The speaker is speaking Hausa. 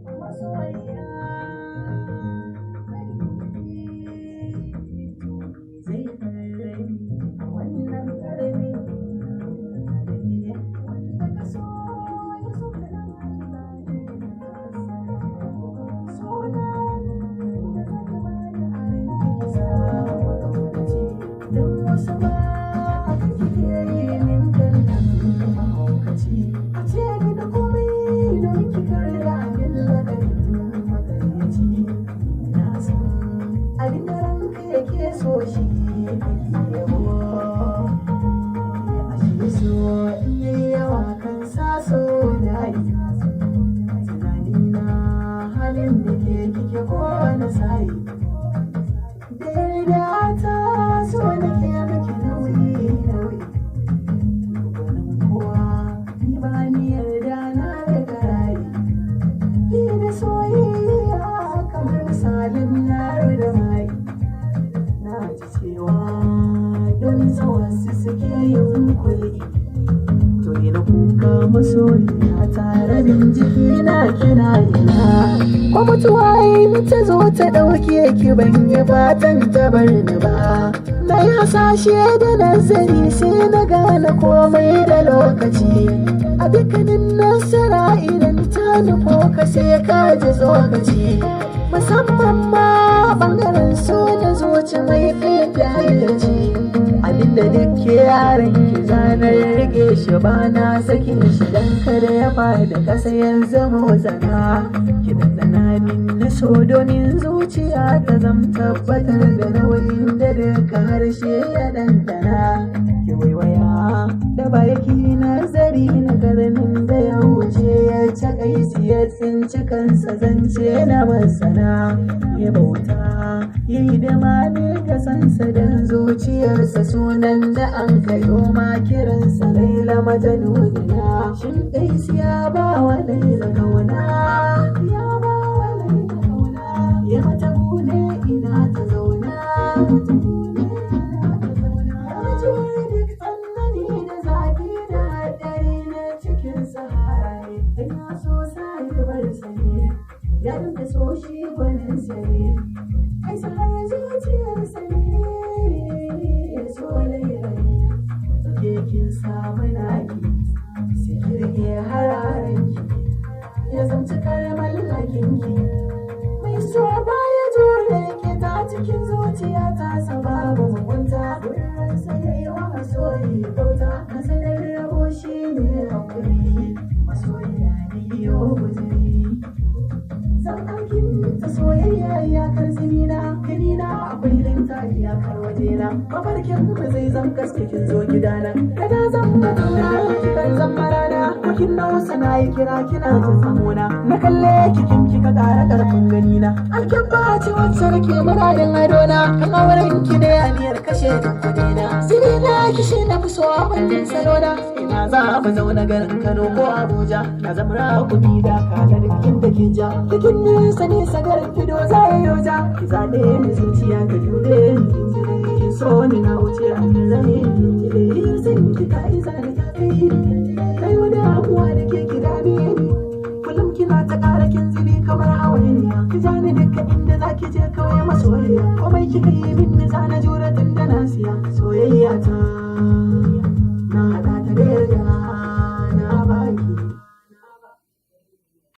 Masoyiya tare bin jiki na kina ina ko mutuwa yi ta zo ta ɗauke ki ban yi fatan ta bar ni ba. Na yi hasashe da nazari sai na gane komai da lokaci. A dukkanin nasara idan ta nufo ka sai ka ji tsokaci, musamman ma ɓangaren so da zuci mai fita hayyaci. Abinda duk yaran ki zanar rage shi ba na sakin shi dan kada ya fada kasa ya zama zana. Ki dandana min na so domin zuciya ta zam tabbatar da nauyin da duka harshe ya dandana. Ki waiwaya da baki nazari na karnin da ya wuce ya cakaisi ya tsinci kansa zance na masana. Ya bauta ya yi da mani kasansa don zuciyarsa sunan da an kayo ma kiransa Laila Majanuniya. Shin dai siya ba wa Laila kauna, ya ba wa Laila kauna, ya mata bune ina ta zauna. Ya ji duk tsanani da zafi da haɗari na cikin sahara, ina so sai bar sani ya rinka so shi gwanin sani. Ai sai zuciyarsa ne so Laila ne, kin samu naki sai kirge hararanki ya zamci karamar lakinki. Mai so baya jure ki ta cikin zuciya ta sababu mugunta. Wurin sai ya yi wa masoyi bauta, nasarar rabo shi ne hakuri. Masoyiya ne yo guzuri, zan ɗauki ta soyayya iyakar zinina. Ganina a kullum ta iyakar wajena, mafarkin ba zai zan gaske kin zo gidana. Kada zan maduna kikan zan marana, kin na wasa na yi kira kina jin samona. Na kalle kikin kika ƙara ƙarfin ganina, alkin ba ce wacce nake muradin adona. Kan auren ki ne aniyar kashe duk kudina, zinina kishi na fi so a wannan salona. Ina za mu zauna garin Kano ko Abuja, na zama rakumi da kaka duk inda ke ja. Cikin nesa nesa garin Fido za ya yoja, ki zaɓe ni zuciya ka dube ni. Kin so ni na wuce a min zane kinjire, yin san ki ka iza ni ta kai ni. Kai wani abuwa da ke kira biye ni, kullum kina ta ƙara kin zibi kamar hawainiya. Ki ja ni duka inda za ki je kawai masoyiya, komai kika yi min ni za na jure tun da na siya soyayya ta.